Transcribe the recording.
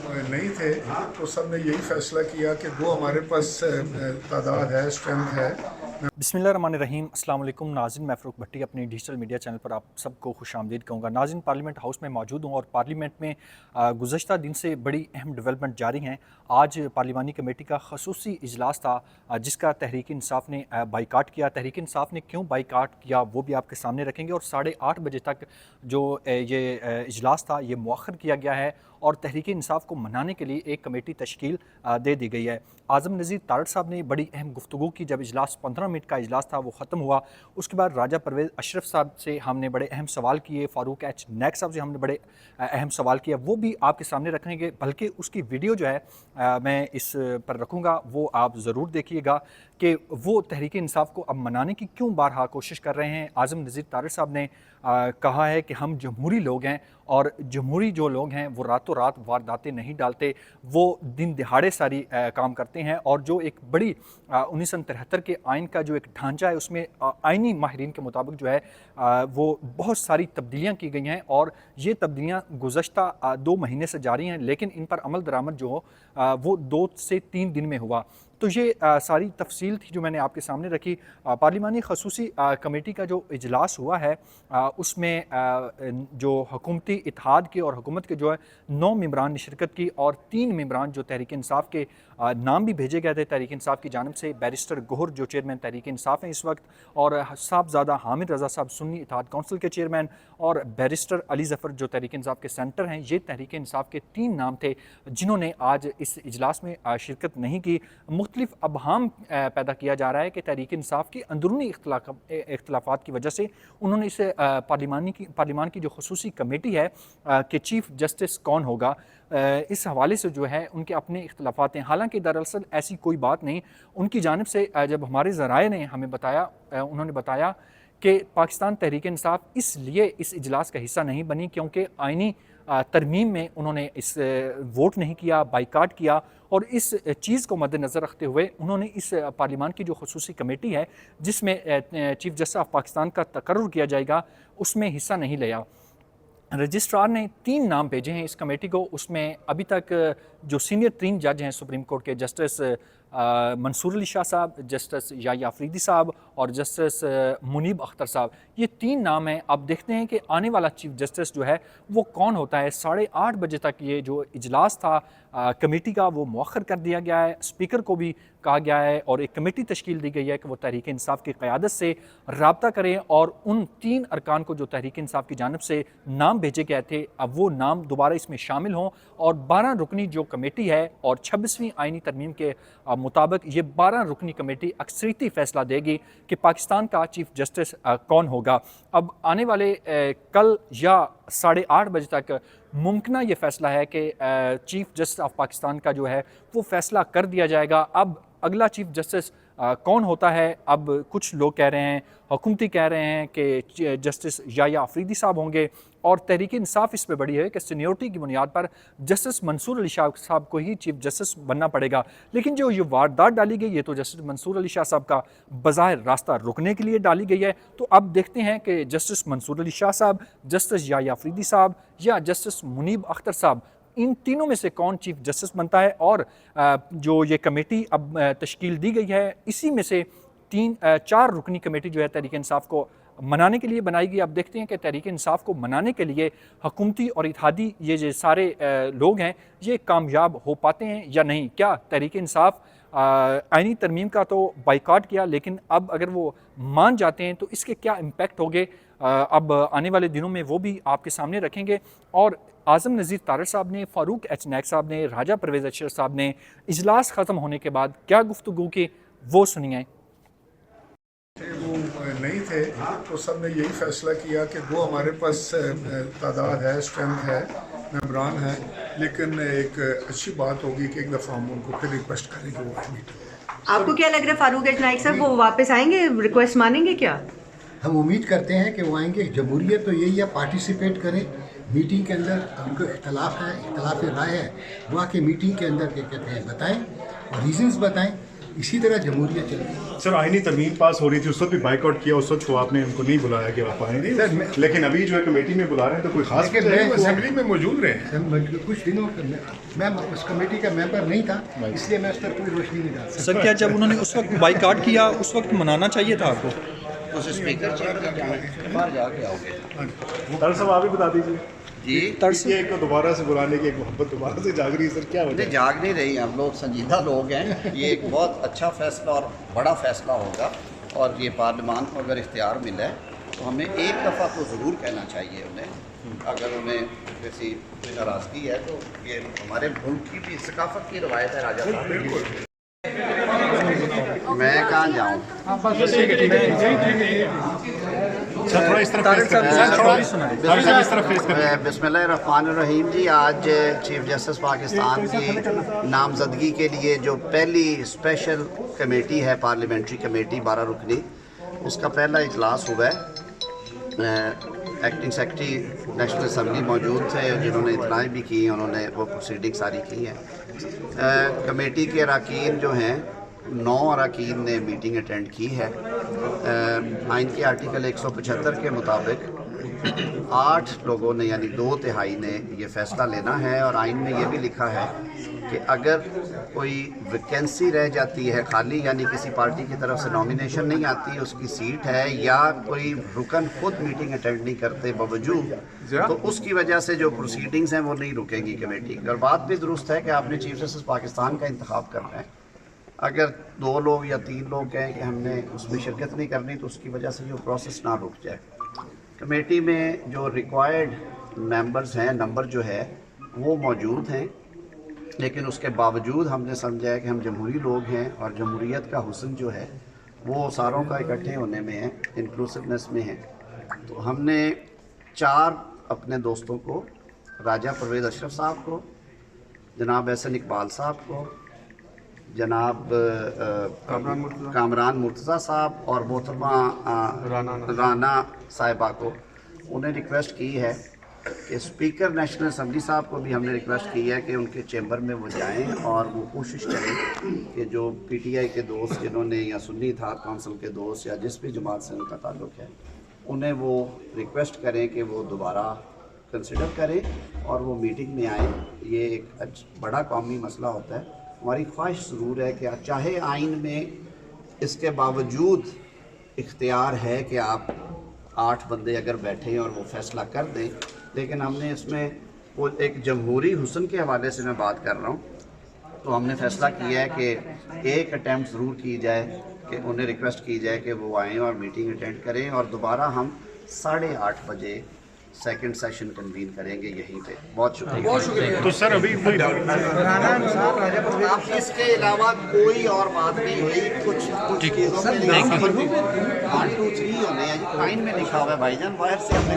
नहीं थे तो सब ने यही फैसला किया कि वो हमारे पास तादाद है, स्ट्रेंथ है। बिस्मिल्लाहिर्रहमानिर्रहीम। अस्सलाम वालेकुम नाज़रीन, मैं फ़रूक भट्टी अपनी डिजिटल मीडिया चैनल पर आप सबको खुशामदीद कहूँगा। नाज़रीन, पार्लियामेंट हाउस में मौजूद हूँ और पार्लियामेंट में गुज़श्ता दिन से बड़ी अहम डेवलपमेंट जारी हैं। आज पार्लिमानी कमेटी का खसूसी इजलास था जिसका तहरीक इंसाफ ने बाइकाट किया। तहरीक इंसाफ ने क्यों बाइकाट किया वो भी आपके सामने रखेंगे और 8:30 बजे तक जो ये इजलास था ये मुअख्खर किया गया है और तहरीक इंसाफ को मनाने के लिए एक कमेटी तश्कील दे दी गई है। आज़म नज़ीर तारड़ साहब ने बड़ी अहम गुफ्तगू की। जब इजलास 15 मिनट का इजलास था वो ख़त्म हुआ, उसके बाद राजा परवेज़ अशरफ साहब से हमने बड़े अहम सवाल किए, फ़ारूक एच नैक साहब से हमने बड़े अहम सवाल किया, वो भी आपके सामने रखेंगे। बल्कि उसकी वीडियो जो है मैं इस पर रखूँगा, वो आप ज़रूर देखिएगा कि वो तहरीक इंसाफ को अब मनाने की क्यों बारहा कोशिश कर रहे हैं। आज़म नज़ीर तारड़ साहब ने कहा है कि हम जमहूरी लोग हैं और जमहूरी जो लोग हैं वो रातों रात वारदातें नहीं डालते, वो दिन दिहाड़े सारी काम करते हैं और जो एक बड़ी 1973 के आइन का जो एक ढांचा है उसमें आइनी माहिरीन के मुताबिक जो है वो बहुत सारी तब्दीलियाँ की गई हैं और ये तब्दीलियाँ गुज़श्ता 2 महीने से जारी हैं, लेकिन इन पर अमल दरामद जो हो वो 2 से 3 दिन में हुआ। तो ये सारी तफसील थी जो मैंने आपके सामने रखी। पार्लिमानी खसूसी कमेटी का जो इजलास हुआ है उसमें जो हुकूमती इत्तेहाद के और हुकूमत के जो है 9 मेंबरान ने शिरकत की और 3 मेंबरान जो तहरीक इंसाफ के नाम भी भेजे गए थे तहरीक इंसाफ की जानिब से। बैरिस्टर गोहर जो चेयरमैन तहरीक इंसाफ हैं इस वक्त, और साहबजादा हामिद रज़ा साहब सुन्नी इत्तेहाद कौंसिल के चेयरमैन, और बैरिस्टर अली ज़फ़र जो तहरीक इंसाफ के सेंटर हैं। ये तहरीक इंसाफ के 3 नाम थे जिन्होंने आज इस इजलास में शिरकत नहीं की। मुख्तलिफ अबहाम पैदा किया जा रहा है कि तहरीक इंसाफ की अंदरूनी इख्तलाफात की वजह से उन्होंने इस पार्लिमान की जो खसूसी कमेटी है कि चीफ़ जस्टिस कौन होगा, इस हवाले से जो है उनके अपने इख्तलाफात हैं। हालांकि दरअसल ऐसी कोई बात नहीं। उनकी जानिब से जब हमारे ज़राए ने हमें बताया, उन्होंने बताया कि पाकिस्तान तहरीक इंसाफ इसलिए इस इजलास का हिस्सा नहीं बनी क्योंकि आइनी तरमीम में उन्होंने इस वोट नहीं किया, बाइकाट किया, और इस चीज़ को मद्देनज़र रखते हुए उन्होंने इस पार्लिमान की जो खसूसी कमेटी है जिसमें चीफ़ जस्टिस ऑफ पाकिस्तान का तकर्रुर किया जाएगा उसमें हिस्सा नहीं लिया। रजिस्ट्रार ने 3 नाम भेजे हैं इस कमेटी को। उसमें अभी तक जो सीनियर 3 जज हैं सुप्रीम कोर्ट के, जस्टिस मंसूर अली शाह साहब, जस्टिस याया अफरीदी साहब और जस्टिस मुनीब अख्तर साहब, ये 3 नाम हैं। अब देखते हैं कि आने वाला चीफ जस्टिस जो है वो कौन होता है। 8:30 बजे तक ये जो इजलास था कमेटी का वो मुअख्खर कर दिया गया है। स्पीकर को भी कहा गया है और एक कमेटी तश्कील दी गई है कि वो तहरीक इंसाफ की क़यादत से रब्ता करें और उन 3 अरकान को जो तहरीक इंसाफ की जानिब से नाम भेजे गए थे अब वो नाम दोबारा इसमें शामिल हों और 12 रुकनी जो कमेटी है और 26वीं आइनी तरमीम के मुताबिक ये 12 रुकनी कमेटी अक्सरियती फ़ैसला देगी कि पाकिस्तान का चीफ जस्टिस कौन होगा। अब आने वाले कल या 8:30 बजे तक मुमकिन ये फ़ैसला है कि चीफ जस्टिस ऑफ पाकिस्तान का जो है वो फ़ैसला कर दिया जाएगा। अब अगला चीफ जस्टिस कौन होता है, अब कुछ लोग कह रहे हैं, हुकूमती कह रहे हैं कि जस्टिस याया अफरीदी साहब होंगे, और तहरीक इंसाफ इस पर बड़ी है कि सीनियरिटी की बुनियाद पर जस्टिस मंसूर अली शाह साहब को ही चीफ जस्टिस बनना पड़ेगा। लेकिन जो ये वारदात डाली गई ये तो जस्टिस मंसूर अली शाह साहब का बज़ाहिर रास्ता रुकने के लिए डाली गई है। तो अब देखते हैं कि जस्टिस मंसूर अली शाह साहब, जस्टिस याया अफरीदी साहब या जस्टिस मुनीब अख्तर साहब, इन तीनों में से कौन चीफ जस्टिस बनता है। और जो ये कमेटी अब तश्कील दी गई है इसी में से 4 रुकनी कमेटी जो है तहरीक इंसाफ को मनाने के लिए बनाई गई। अब देखते हैं कि तहरीक इंसाफ को मनाने के लिए हुकूमती और इत्तेहादी ये जो सारे लोग हैं ये कामयाब हो पाते हैं या नहीं। क्या तहरीक इंसाफ आइनी तरमीम का तो बाइकाट किया, लेकिन अब अगर वो मान जाते हैं तो इसके क्या इम्पैक्ट होंगे अब आने वाले दिनों में वो भी आपके सामने रखेंगे। और आज़म नज़ीर तारड़ साहब ने, फ़ारूक एच नैक साहब ने, राजा परवेज़ अशरफ साहब ने इजलास ख़त्म होने के बाद क्या गुफ्तगू की वो सुनिए। वो नहीं थे तो सब ने यही फैसला किया कि वो हमारे पास तादाद है, स्ट्रेंथ है, मेंबरान है, लेकिन एक अच्छी बात होगी कि एक दफ़ा हम उनको फिर रिक्वेस्ट करेंगे वो मीटिंग। आपको क्या लग रहा है फ़ारूक एच नाइक साहब वो वापस आएंगे, रिक्वेस्ट मानेंगे क्या? हम उम्मीद करते हैं कि वो आएंगे। जमहूरियत तो यही है, पार्टिसिपेट करें मीटिंग के अंदर। उनको इख्तलाफ है, इख्तलाफ राय है, वो आके मीटिंग के अंदर क्या कहते हैं बताएं और रीजंस बताएं। इसी तरह जमहूरियत चलेगी। सर आईनी तरमीम पास हो रही थी, उस वक्त भी बाइकआउट किया, उस वक्त को आपने उनको नहीं बुलाया कि आप आए, लेकिन अभी जो है कमेटी में बुला रहे हैं, तो कोई खास लेकिन मैं असेंबली में मौजूद रहे। कुछ दिनों मैं उस कमेटी का मेंबर नहीं था, इसलिए मैं उस पर कोई रोशनी नहीं डाल सकता। सर क्या जब उन्होंने उस वक्त बाइकआउट किया उस वक्त मनाना चाहिए था आपको? उस स्पीकर चेंज कर जाओगे, बाहर जाके आओगे डॉक्टर साहब आप भी बता दीजिए जी। ये एक दोबारा से बुलाने की एक मोहब्बत दोबारा से जाग रही है, सर क्या वजह नहीं है? जाग नहीं रही, हम लोग संजीदा लोग हैं। ये एक बहुत अच्छा फैसला और बड़ा फैसला होगा, और ये पार्लियामान को अगर इख्तियार मिला है तो हमें एक दफ़ा तो ज़रूर कहना चाहिए उन्हें। अगर उन्हें किसी कोई नाराज़गी है तो ये हमारे मुल्क की भी सकाफत की रवायत है। राजा साहब बिल्कुल। मैं कहाँ जाऊँ? सर थोड़ा इस तरफ फेस करें, सर थोड़ा इस तरफ फेस करें। बिस्मिल्लाहिर्रहमानिर्रहीम जी, आज चीफ जस्टिस पाकिस्तान की नामजदगी के लिए जो पहली स्पेशल कमेटी है, पार्लियामेंट्री कमेटी 12 रुकनी, उसका पहला इजलास हुआ है। एक्टिंग सेक्रेटरी नेशनल असम्बली मौजूद थे, जिन्होंने इतलाएँ भी की, उन्होंने वो प्रोसीडिंग सारी की हैं। कमेटी के अरकान जो हैं 9 अरकान ने मीटिंग अटेंड की है। आइन के आर्टिकल 175 के मुताबिक 8 लोगों ने यानी 2/3 ने ये फ़ैसला लेना है, और आइन में ये भी लिखा है कि अगर कोई वैकेंसी रह जाती है खाली, यानी किसी पार्टी की तरफ से नॉमिनेशन नहीं आती, उसकी सीट है, या कोई रुकन खुद मीटिंग अटेंड नहीं करते बावजूद, तो उसकी वजह से जो प्रोसीडिंग्स हैं वो नहीं रुकेंगी कमेटी। और बात भी दुरुस्त है कि आपने चीफ जस्टिस पाकिस्तान का इंतखाब करना है। अगर 2 लोग या 3 लोग कहें कि हमने उसमें शिरकत नहीं करनी, तो उसकी वजह से जो प्रोसेस ना रुक जाए। कमेटी में जो रिक्वायर्ड मेंबर्स हैं, नंबर जो है वो मौजूद हैं, लेकिन उसके बावजूद हमने समझा है कि हम जमहूरी लोग हैं, और जमहूरियत का हुस्न जो है वो सारों का इकट्ठे होने में है, इंक्लूसिवनेस में है। तो हमने 4 अपने दोस्तों को, राजा परवेज़ अशरफ साहब को, जनाब एहसन इकबाल साहब को, जनाब कामरान मुर्तज़ा साहब और मोहतरमा राना साहिबा को, उन्हें रिक्वेस्ट की है कि स्पीकर नेशनल असम्बली साहब को भी हमने रिक्वेस्ट की है कि उनके चैम्बर में वो जाएं और वो कोशिश करें कि जो पीटीआई के दोस्त जिन्होंने, या सुन्नी इत्तेहाद काउंसिल के दोस्त, या जिस भी जमात से उनका ताल्लुक़ है, उन्हें वो रिक्वेस्ट करें कि वो दोबारा कंसिडर करें और वो मीटिंग में आएँ। ये एक बड़ा कौमी मसला होता है। हमारी ख्वाहिश ज़रूर है कि चाहे आइन में इसके बावजूद इख्तियार है कि आप 8 बंदे अगर बैठें और वो फ़ैसला कर दें, लेकिन हमने इसमें वो एक जमहूरी हुस्न के हवाले से मैं बात कर रहा हूँ, तो हमने फ़ैसला किया है कि एक अटैम्प्ट ज़रूर की जाए कि उन्हें रिक्वेस्ट की जाए कि वो आएँ और मीटिंग अटेंड करें, और दोबारा हम 8:30 बजे सेकंड सेशन कन्वीन करेंगे यहीं पे। बहुत शुक्रिया। तो सर अभी कोई आप इसके अलावा कोई और बात नहीं हुई, कुछ चीज़ों में 1 2 3 होने हैं, लाइन में लिखा हुआ है भाईजान, बाहर से हमने